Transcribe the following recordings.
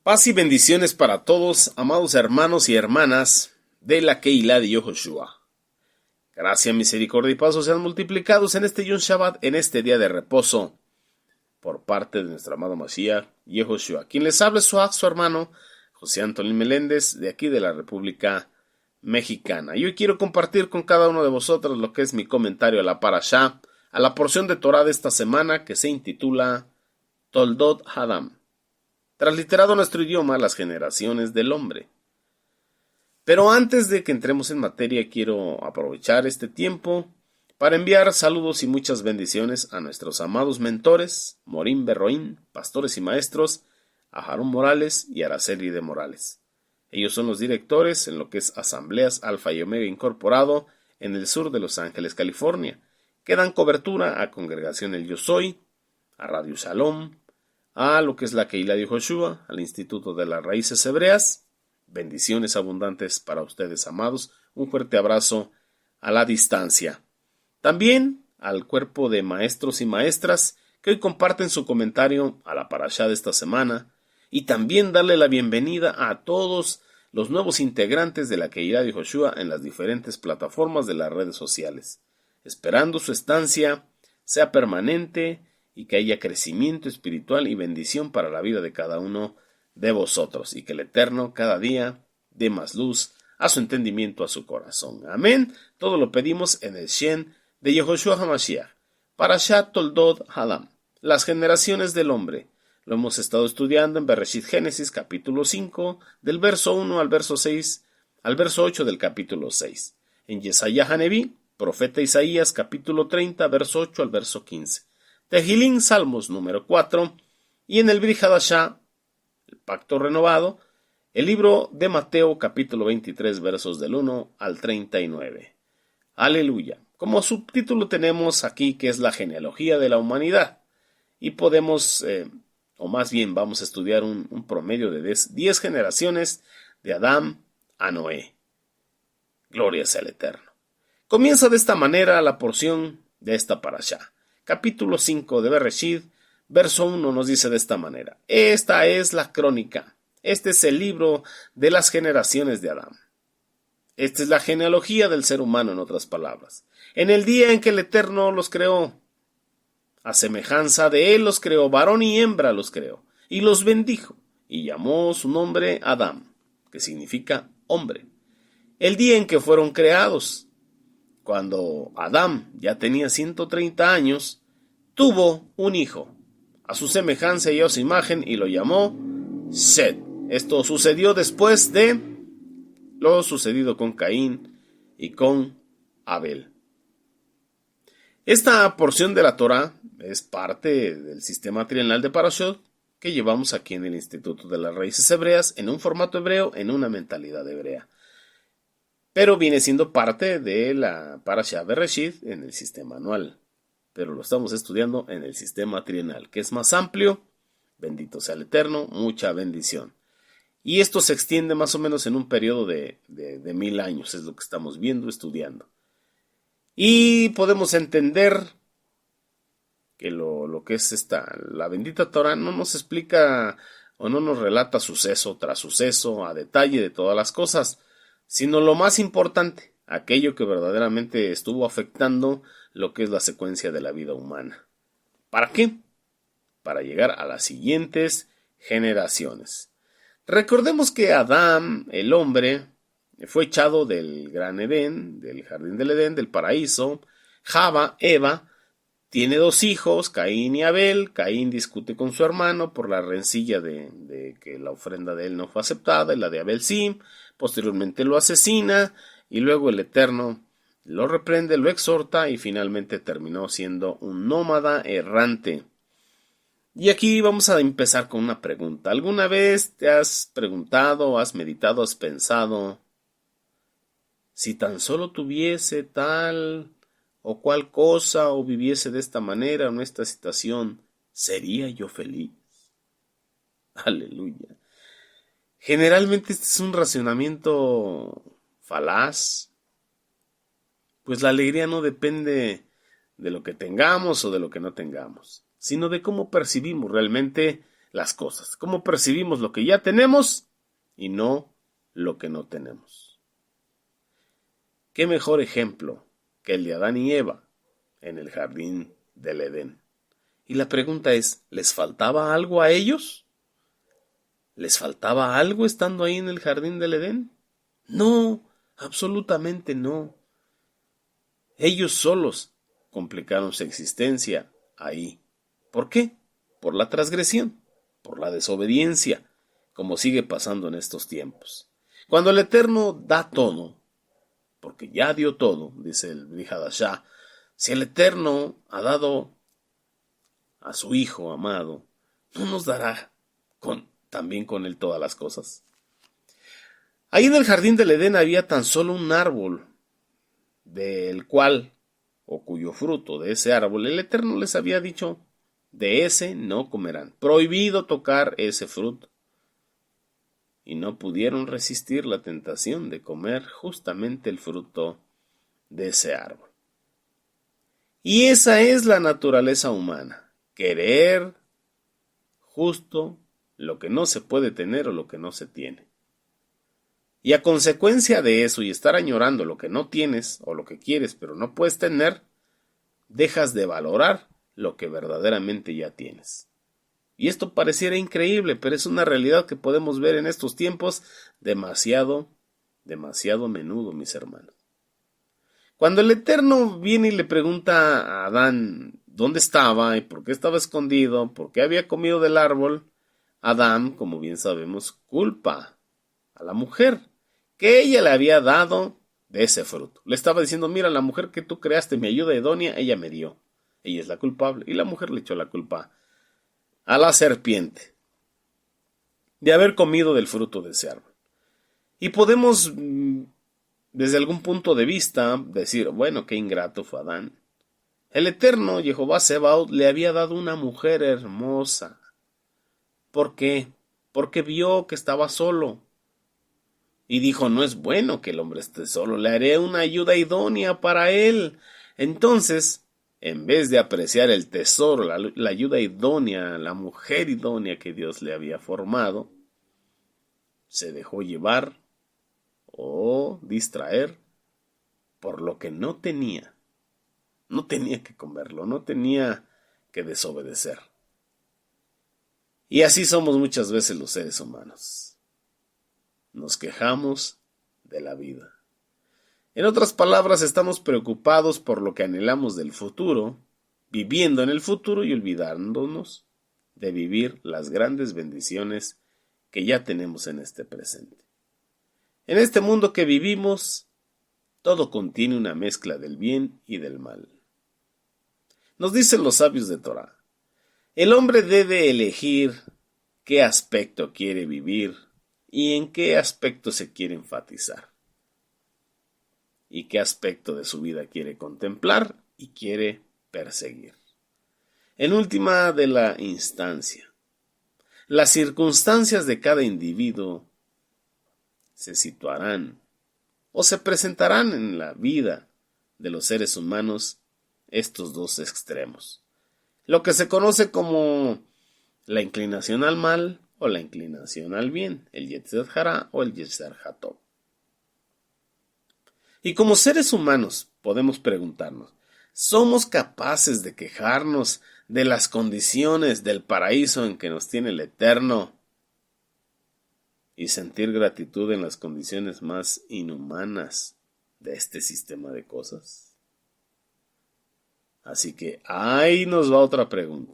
Paz y bendiciones para todos, amados hermanos y hermanas de la Keilah de Yehoshua. Gracia, misericordia y paz sean multiplicados en este Yom Shabbat, en este día de reposo, por parte de nuestro amado Mashiach, Yehoshua. Quien les habla es su hermano, José Antonio Meléndez, de aquí de la República Mexicana. Y hoy quiero compartir con cada uno de vosotros lo que es mi comentario a la Parashá, a la porción de Torah de esta semana que se intitula Toldot Hadam. Transliterado a nuestro idioma, las generaciones del hombre. Pero antes de que entremos en materia, quiero aprovechar este tiempo para enviar saludos y muchas bendiciones a nuestros amados mentores, Morim Berroín, pastores y maestros, a Harón Morales y Araceli de Morales. Ellos son los directores en lo que es Asambleas Alfa y Omega Incorporado en el sur de Los Ángeles, California, que dan cobertura a Congregación El Yo Soy, a Radio Shalom, a lo que es la Keilah de Yehoshua, al Instituto de las Raíces Hebreas. Bendiciones abundantes para ustedes, amados. Un fuerte abrazo a la distancia. También al cuerpo de maestros y maestras que hoy comparten su comentario a la parashá de esta semana. Y también darle la bienvenida a todos los nuevos integrantes de la Keilah de Yehoshua en las diferentes plataformas de las redes sociales. Esperando su estancia sea permanente y que haya crecimiento espiritual y bendición para la vida de cada uno de vosotros, y que el Eterno cada día dé más luz a su entendimiento, a su corazón. Amén. Todo lo pedimos en el Shen de Yehoshua HaMashiach. Parashat Toldot Hadam, las generaciones del hombre. Lo hemos estado estudiando en Bereshit Génesis, capítulo 5, del verso 1 al verso 6, al verso 8 del capítulo 6. En Yesaya Haneví, profeta Isaías, capítulo 30, verso 8 al verso 15. Tehilín, Salmos número 4, y en el Brit Hadashah, el Pacto Renovado, el libro de Mateo, capítulo 23, versos del 1 al 39. Aleluya. Como subtítulo tenemos aquí que es la genealogía de la humanidad, y podemos, o más bien vamos a estudiar un promedio de 10 generaciones de Adán a Noé. Gloria sea al Eterno. Comienza de esta manera la porción de esta parashá. Capítulo 5 de Bereshit, verso 1 nos dice de esta manera: esta es la crónica, este es el libro de las generaciones de Adán. Esta es la genealogía del ser humano, en otras palabras. En el día en que el Eterno los creó, a semejanza de él los creó, varón y hembra los creó, y los bendijo, y llamó su nombre Adán, que significa hombre. El día en que fueron creados, cuando Adán ya tenía 130 años, tuvo un hijo, a su semejanza y a su imagen, y lo llamó Set. Esto sucedió después de lo sucedido con Caín y con Abel. Esta porción de la Torah es parte del sistema trienal de Parashot que llevamos aquí en el Instituto de las Raíces Hebreas, en un formato hebreo, en una mentalidad hebrea. Pero viene siendo parte de la Parashá Bereshit en el sistema anual. Pero lo estamos estudiando en el sistema trienal, que es más amplio. Bendito sea el Eterno, mucha bendición. Y esto se extiende más o menos en un periodo de 1000 años, es lo que estamos viendo, estudiando. Y podemos entender que lo que es la bendita Torah no nos explica o no nos relata suceso tras suceso a detalle de todas las cosas, sino lo más importante, aquello que verdaderamente estuvo afectando lo que es la secuencia de la vida humana. ¿Para qué? Para llegar a las siguientes generaciones. Recordemos que Adán, el hombre, fue echado del gran Edén, del jardín del Edén, del paraíso. Java, Eva, tiene 2 hijos, Caín y Abel. Caín discute con su hermano por la rencilla de que la ofrenda de él no fue aceptada, y la de Abel sí. Posteriormente lo asesina, y luego el Eterno lo reprende, lo exhorta, y finalmente terminó siendo un nómada errante. Y aquí vamos a empezar con una pregunta. ¿Alguna vez te has preguntado, has meditado, has pensado, si tan solo tuviese tal o cual cosa, o viviese de esta manera o en esta situación, ¿sería yo feliz? Aleluya. Generalmente este es un racionamiento falaz, pues la alegría no depende de lo que tengamos o de lo que no tengamos, sino de cómo percibimos realmente las cosas, cómo percibimos lo que ya tenemos y no lo que no tenemos. ¿Qué mejor ejemplo que el de Adán y Eva en el jardín del Edén? Y la pregunta es, ¿les faltaba algo a ellos? ¿Les faltaba algo estando ahí en el jardín del Edén? No, absolutamente no. Ellos solos complicaron su existencia ahí. ¿Por qué? Por la transgresión, por la desobediencia, como sigue pasando en estos tiempos. Cuando el Eterno da todo, porque ya dio todo, dice el Bri Hadashah, si el Eterno ha dado a su Hijo amado, ¿no nos dará también con Él todas las cosas? Ahí en el jardín del Edén había tan solo un árbol, del cual, o cuyo fruto de ese árbol, el Eterno les había dicho, de ese no comerán, prohibido tocar ese fruto. Y no pudieron resistir la tentación de comer justamente el fruto de ese árbol. Y esa es la naturaleza humana, querer justo lo que no se puede tener o lo que no se tiene. Y a consecuencia de eso y estar añorando lo que no tienes o lo que quieres pero no puedes tener, dejas de valorar lo que verdaderamente ya tienes. Y esto pareciera increíble, pero es una realidad que podemos ver en estos tiempos demasiado a menudo, mis hermanos. Cuando el Eterno viene y le pregunta a Adán dónde estaba y por qué estaba escondido, por qué había comido del árbol, Adán, como bien sabemos, culpa a la mujer, que ella le había dado de ese fruto. Le estaba diciendo, mira, la mujer que tú creaste, mi ayuda idónea, ella me dio. Ella es la culpable. Y la mujer le echó la culpa a la serpiente de haber comido del fruto de ese árbol. Y podemos, desde algún punto de vista, decir, bueno, qué ingrato fue Adán. El Eterno, Jehová Sebaot, le había dado una mujer hermosa. ¿Por qué? Porque vio que estaba solo. Y dijo, no es bueno que el hombre esté solo, le haré una ayuda idónea para él. Entonces, en vez de apreciar el tesoro, la ayuda idónea, la mujer idónea que Dios le había formado, se dejó llevar o distraer por lo que no tenía. No tenía que comerlo, no tenía que desobedecer. Y así somos muchas veces los seres humanos. Nos quejamos de la vida. En otras palabras, estamos preocupados por lo que anhelamos del futuro, viviendo en el futuro y olvidándonos de vivir las grandes bendiciones que ya tenemos en este presente. En este mundo que vivimos, todo contiene una mezcla del bien y del mal. Nos dicen los sabios de Torá, el hombre debe elegir qué aspecto quiere vivir y en qué aspecto se quiere enfatizar. Y qué aspecto de su vida quiere contemplar y quiere perseguir. En última de la instancia, las circunstancias de cada individuo se situarán o se presentarán en la vida de los seres humanos estos dos extremos. Lo que se conoce como la inclinación al mal o la inclinación al bien, el Yetzer Hara o el Yetzer Hatov. Y como seres humanos podemos preguntarnos, ¿somos capaces de quejarnos de las condiciones del paraíso en que nos tiene el Eterno y sentir gratitud en las condiciones más inhumanas de este sistema de cosas? Así que ahí nos va otra pregunta.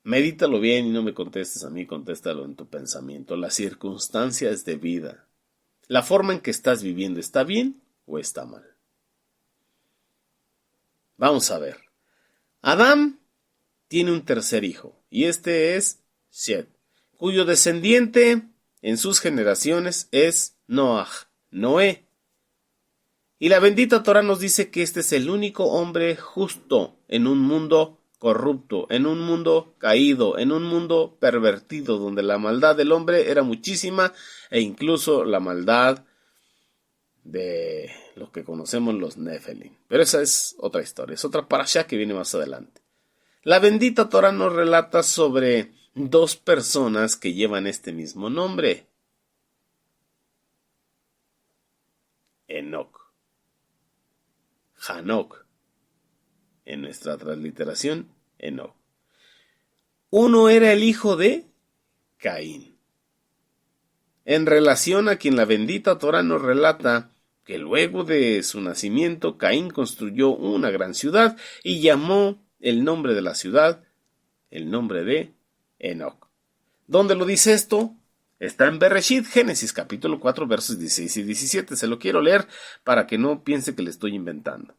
Medítalo bien y no me contestes a mí, contéstalo en tu pensamiento. Las circunstancias de vida, la forma en que estás viviendo, ¿está bien o está mal? Vamos a ver. Adán tiene un tercer hijo, y este es Shet, cuyo descendiente en sus generaciones es Noaj, Noé. Y la bendita Torá nos dice que este es el único hombre justo en un mundo corrupto, en un mundo caído, en un mundo pervertido, donde la maldad del hombre era muchísima, e incluso la maldad de lo que conocemos los Nefelim. Pero esa es otra historia, es otra parashá que viene más adelante. La bendita Torá nos relata sobre dos personas que llevan este mismo nombre. Enoc, Hanoc, en nuestra transliteración, Enoc. Uno era el hijo de Caín, en relación a quien la bendita Torá nos relata que luego de su nacimiento Caín construyó una gran ciudad y llamó el nombre de la ciudad el nombre de Enoc. ¿Dónde lo dice esto? Está en Bereshit, Génesis capítulo 4 versos 16 y 17. Se lo quiero leer para que no piense que le estoy inventando.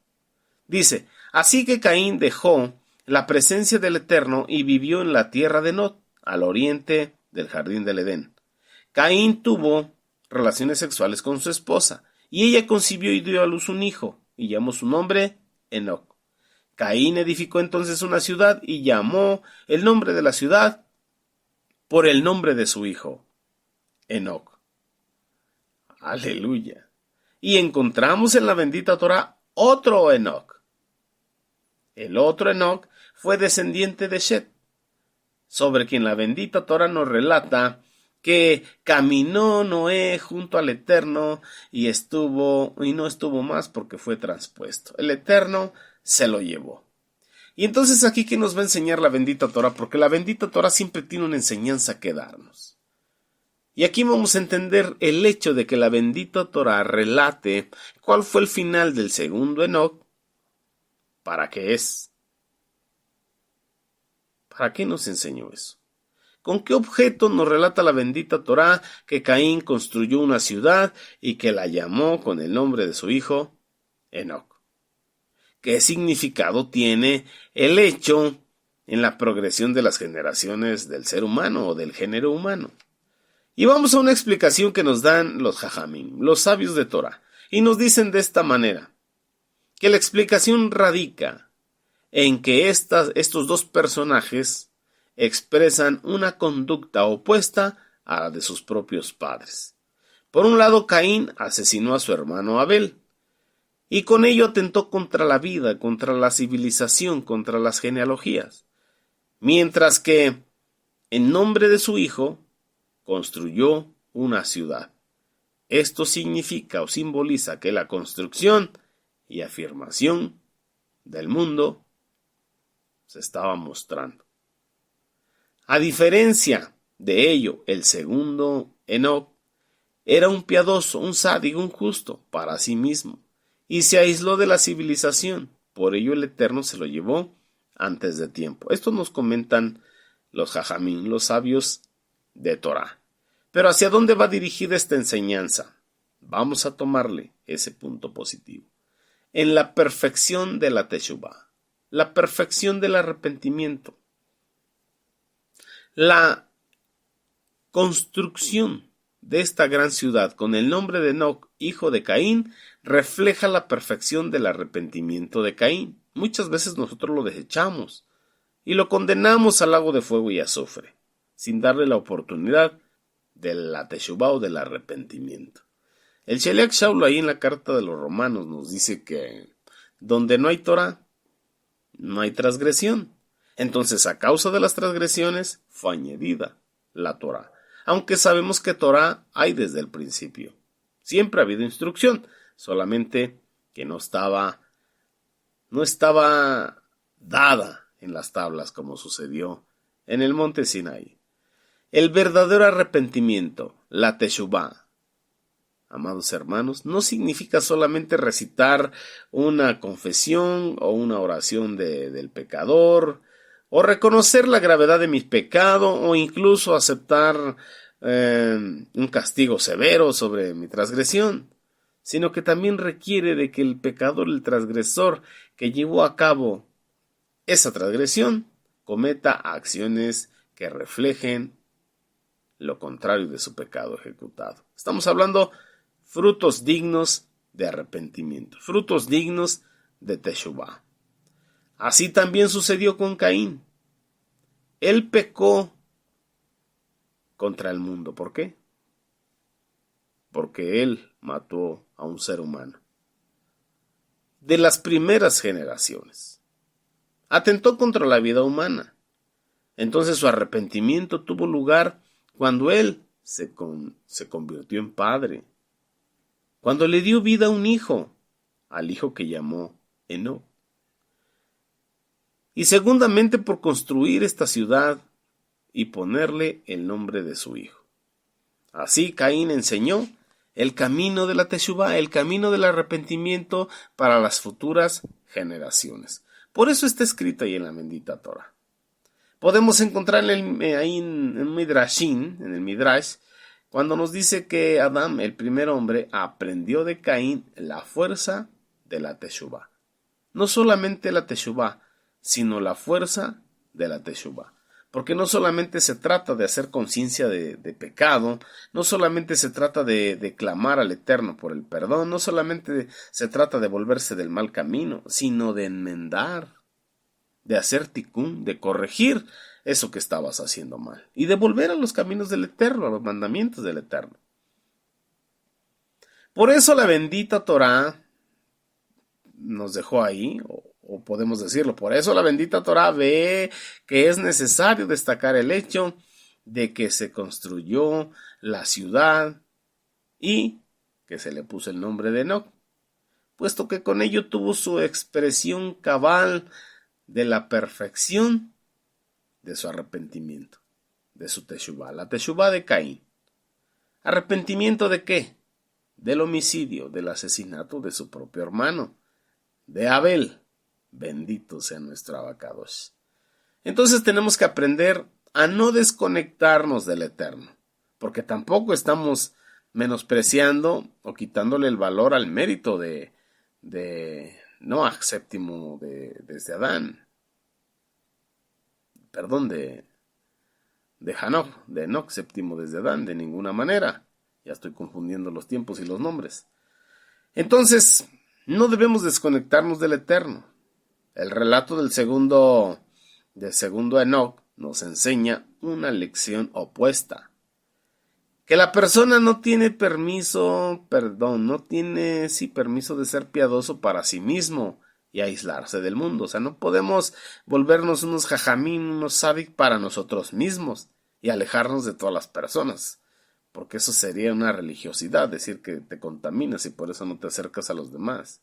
Dice, así que Caín dejó la presencia del Eterno y vivió en la tierra de Nod, al oriente del jardín del Edén. Caín tuvo relaciones sexuales con su esposa, y ella concibió y dio a luz un hijo, y llamó su nombre Enoc. Caín edificó entonces una ciudad y llamó el nombre de la ciudad por el nombre de su hijo, Enoc. Aleluya. Y encontramos en la bendita Torá otro Enoc. El otro Enoc fue descendiente de Shet, sobre quien la bendita Torá nos relata que caminó Noé junto al Eterno y no estuvo más porque fue traspuesto. El Eterno se lo llevó. Y entonces aquí que nos va a enseñar la bendita Torá, porque la bendita Torá siempre tiene una enseñanza que darnos. Y aquí vamos a entender el hecho de que la bendita Torá relate cuál fue el final del segundo Enoc. ¿Para qué es? ¿Para qué nos enseñó eso? ¿Con qué objeto nos relata la bendita Torá que Caín construyó una ciudad y que la llamó con el nombre de su hijo Enoc? ¿Qué significado tiene el hecho en la progresión de las generaciones del ser humano o del género humano? Y vamos a una explicación que nos dan los Jajamim, los sabios de Torá, y nos dicen de esta manera, que la explicación radica en que estos dos personajes expresan una conducta opuesta a la de sus propios padres. Por un lado, Caín asesinó a su hermano Abel, y con ello atentó contra la vida, contra la civilización, contra las genealogías, mientras que, en nombre de su hijo, construyó una ciudad. Esto significa o simboliza que la construcción y afirmación del mundo se estaba mostrando. A diferencia de ello, el segundo Enoc era un piadoso, un sádico, un justo para sí mismo, y se aisló de la civilización. Por ello el Eterno se lo llevó antes de tiempo. Esto nos comentan los Jajamín, los sabios de Torá. Pero ¿hacia dónde va dirigida esta enseñanza? Vamos a tomarle ese punto positivo. En la perfección de la Teshuvá, la perfección del arrepentimiento. La construcción de esta gran ciudad con el nombre de Enoc, hijo de Caín, refleja la perfección del arrepentimiento de Caín. Muchas veces nosotros lo desechamos y lo condenamos al lago de fuego y azufre, sin darle la oportunidad de la Teshuvá o del arrepentimiento. El Sheliach Shaul ahí en la carta de los Romanos nos dice que donde no hay Torah, no hay transgresión. Entonces, a causa de las transgresiones, fue añadida la Torah. Aunque sabemos que Torah hay desde el principio. Siempre ha habido instrucción, solamente que no estaba dada en las tablas como sucedió en el monte Sinaí. El verdadero arrepentimiento, la Teshuvá, amados hermanos, no significa solamente recitar una confesión o una oración del pecador, o reconocer la gravedad de mi pecado, o incluso aceptar un castigo severo sobre mi transgresión, sino que también requiere de que el pecador, el transgresor que llevó a cabo esa transgresión, cometa acciones que reflejen lo contrario de su pecado ejecutado. Estamos hablando frutos dignos de arrepentimiento, frutos dignos de Teshuvá. Así también sucedió con Caín. Él pecó contra el mundo. ¿Por qué? Porque él mató a un ser humano de las primeras generaciones. atentó contra la vida humana. Entonces su arrepentimiento tuvo lugar cuando él se convirtió en padre, cuando le dio vida a un hijo, al hijo que llamó Enoc. Y segundamente por construir esta ciudad y ponerle el nombre de su hijo. Así Caín enseñó el camino de la Teshuvá, el camino del arrepentimiento para las futuras generaciones. Por eso está escrito ahí en la bendita Torah. Podemos encontrar ahí en Midrashim, en el Midrash, cuando nos dice que Adán, el primer hombre, aprendió de Caín la fuerza de la Teshuvá. No solamente la Teshuvá, sino la fuerza de la Teshuvá. Porque no solamente se trata de hacer conciencia de pecado, no solamente se trata de clamar al Eterno por el perdón, no solamente se trata de volverse del mal camino, sino de enmendar, de hacer tikkun, de corregir eso que estabas haciendo mal y de volver a los caminos del Eterno, a los mandamientos del Eterno. Por eso la bendita Torah nos dejó ahí, o podemos decirlo, por eso la bendita Torah ve que es necesario destacar el hecho de que se construyó la ciudad y que se le puso el nombre de Enoc, puesto que con ello tuvo su expresión cabal de la perfección de su arrepentimiento, de su Teshuvá, la Teshuvá de Caín. ¿Arrepentimiento de qué? Del homicidio, del asesinato de su propio hermano, de Abel. Bendito sea nuestro Abacadosh. Entonces tenemos que aprender a no desconectarnos del Eterno, porque tampoco estamos menospreciando o quitándole el valor al mérito de Noah, séptimo desde Adán. Perdón, de Enoc, séptimo desde Adán, de ninguna manera. Ya estoy confundiendo los tiempos y los nombres. Entonces, no debemos desconectarnos del Eterno. El relato del segundo Enoc nos enseña una lección opuesta. Que la persona no tiene permiso de ser piadoso para sí mismo y aislarse del mundo. O sea, no podemos volvernos unos jajamín, unos sádic para nosotros mismos y alejarnos de todas las personas. Porque eso sería una religiosidad, decir que te contaminas y por eso no te acercas a los demás.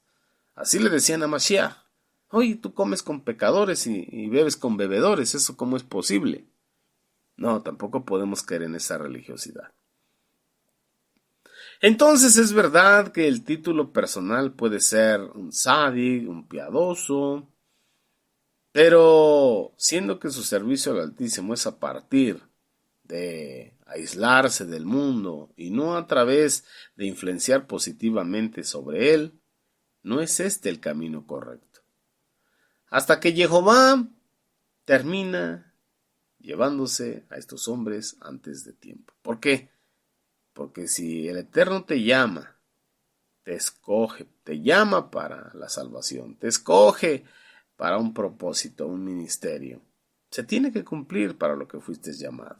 Así le decían a Mashiach. Oye, tú comes con pecadores y bebes con bebedores, ¿eso cómo es posible? No, tampoco podemos caer en esa religiosidad. Entonces es verdad que el título personal puede ser un sádic, un piadoso, pero siendo que su servicio al Altísimo es a partir de aislarse del mundo y no a través de influenciar positivamente sobre él, no es este el camino correcto. Hasta que Jehová termina llevándose a estos hombres antes de tiempo. ¿Por qué? Porque si el Eterno te llama, te escoge, te llama para la salvación, te escoge para un propósito, un ministerio, se tiene que cumplir para lo que fuiste llamado.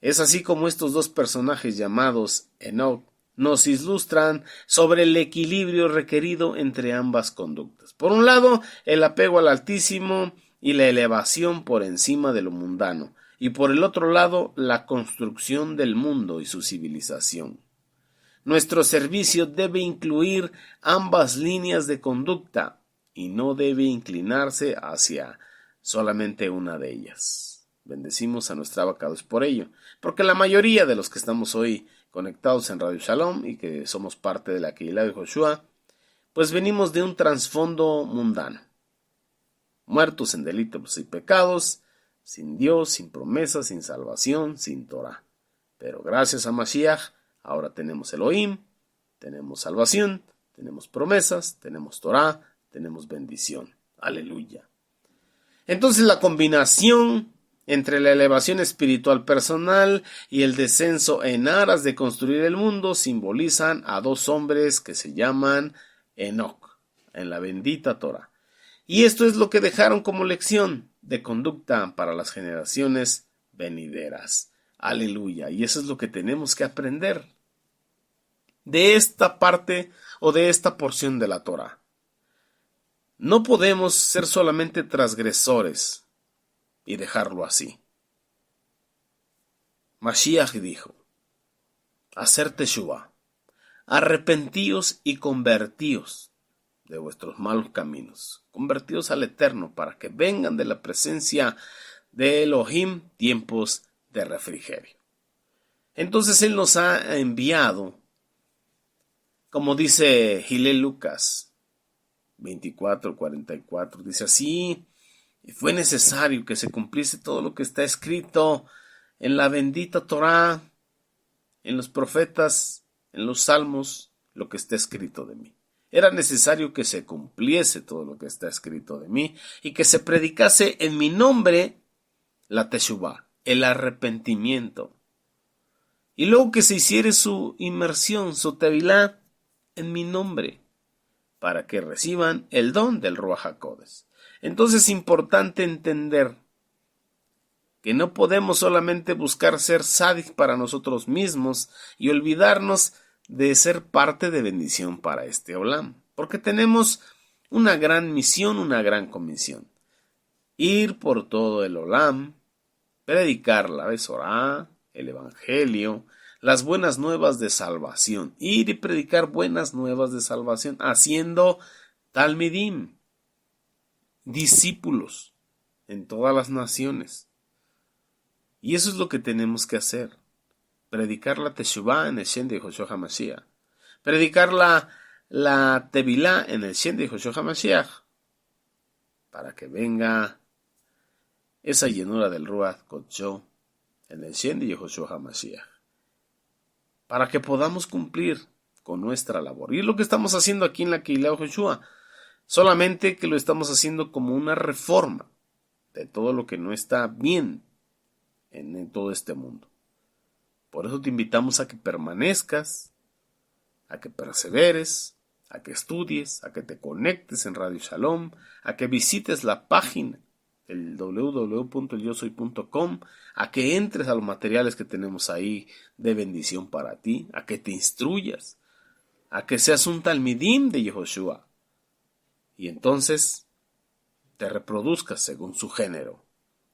Es así como estos dos personajes llamados Enoc nos ilustran sobre el equilibrio requerido entre ambas conductas. Por un lado, el apego al Altísimo y la elevación por encima de lo mundano, y por el otro lado, la construcción del mundo y su civilización. Nuestro servicio debe incluir ambas líneas de conducta y no debe inclinarse hacia solamente una de ellas. Bendecimos a nuestra Abacados por ello, porque la mayoría de los que estamos hoy conectados en Radio Shalom y que somos parte de la Keilah de Joshua, pues venimos de un trasfondo mundano, muertos en delitos y pecados, sin Dios, sin promesas, sin salvación, sin Torah. Pero gracias a Mashiach, ahora tenemos Elohim, tenemos salvación, tenemos promesas, tenemos Torah, tenemos bendición. Aleluya. Entonces la combinación entre la elevación espiritual personal y el descenso en aras de construir el mundo simbolizan a dos hombres que se llaman Enoc en la bendita Torah. Y esto es lo que dejaron como lección de conducta para las generaciones venideras. Aleluya. Y eso es lo que tenemos que aprender de esta parte o de esta porción de la Torah. No podemos ser solamente transgresores y dejarlo así. Mashiach dijo, hacer teshuvá, arrepentíos y convertíos de vuestros malos caminos, convertíos al Eterno para que vengan de la presencia de Elohim tiempos de refrigerio. Entonces Él nos ha enviado, como dice Hillel Lucas 24:44, dice así, y fue necesario que se cumpliese todo lo que está escrito en la bendita Torá, en los profetas, en los salmos, lo que está escrito de mí. Era necesario que se cumpliese todo lo que está escrito de mí y que se predicase en mi nombre la teshuvá, el arrepentimiento. Y luego que se hiciere su inmersión, su tevilá, en mi nombre, para que reciban el don del Ruach HaKodesh. Entonces es importante entender que no podemos solamente buscar ser sádic para nosotros mismos y olvidarnos de ser parte de bendición para este olam, porque tenemos una gran misión, una gran comisión. Ir por todo el olam, predicar la Besorá, el Evangelio, las buenas nuevas de salvación, ir y predicar buenas nuevas de salvación, haciendo talmidim, discípulos en todas las naciones. Y eso es lo que tenemos que hacer. Predicar la Teshuvá en el Shen de Yehoshua HaMashiach. Predicar la Tevilá en el Shen de Yehoshua HaMashiach. Para que venga esa llenura del Ruach Kodesh en el Shen de Yehoshua HaMashiach. Para que podamos cumplir con nuestra labor. Y es lo que estamos haciendo aquí en la Keilah Yehoshua. Solamente que lo estamos haciendo como una reforma de todo lo que no está bien en todo este mundo. Por eso te invitamos a que permanezcas, a que perseveres, a que estudies, a que te conectes en Radio Shalom, a que visites la página, el www.elyosoy.com, a que entres a los materiales que tenemos ahí de bendición para ti, a que te instruyas, a que seas un talmidim de Yehoshua. Y entonces te reproduzcas según su género,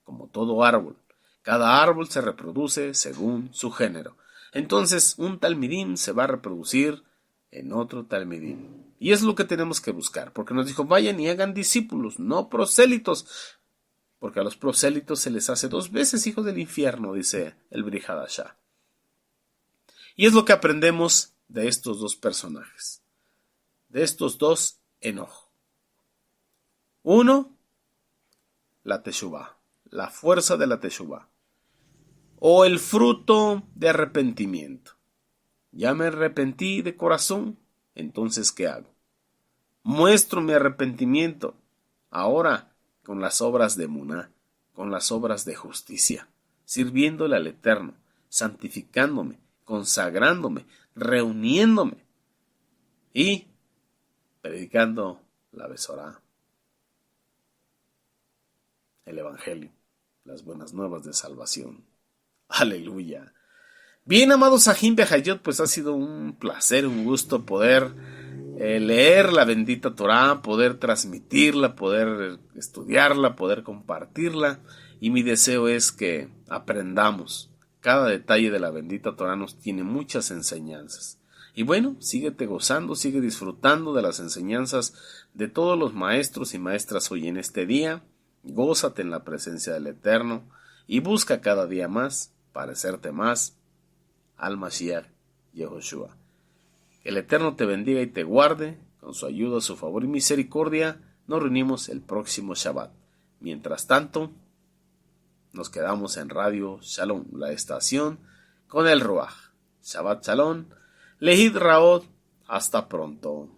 como todo árbol. Cada árbol se reproduce según su género. Entonces, un talmidim se va a reproducir en otro talmidim. Y es lo que tenemos que buscar, porque nos dijo, vayan y hagan discípulos, no prosélitos, porque a los prosélitos se les hace 2 veces hijos del infierno, dice el Brit Hadashah. Y es lo que aprendemos de estos 2 personajes, de estos 2 enojos. Uno, la teshuvá, la fuerza de la teshuvá, o el fruto de arrepentimiento. Ya me arrepentí de corazón, entonces ¿qué hago? Muestro mi arrepentimiento ahora con las obras de emuná, con las obras de justicia, sirviéndole al Eterno, santificándome, consagrándome, reuniéndome y predicando la Besorá, el Evangelio, las buenas nuevas de salvación. Aleluya. Bien, amados Sahim Behayot, pues ha sido un placer, un gusto poder leer la bendita Torá, poder transmitirla, poder estudiarla, poder compartirla. Y mi deseo es que aprendamos. Cada detalle de la bendita Torá nos tiene muchas enseñanzas. Y bueno, síguete gozando, sigue disfrutando de las enseñanzas de todos los maestros y maestras hoy en este día. Gózate en la presencia del Eterno y busca cada día más parecerte más al Mashiach Yehoshua. Que el Eterno te bendiga y te guarde, con su ayuda, su favor y misericordia. Nos reunimos el próximo Shabbat. Mientras tanto, nos quedamos en Radio Shalom, la estación con el Ruach. Shabbat Shalom, Lehid Raot, hasta pronto.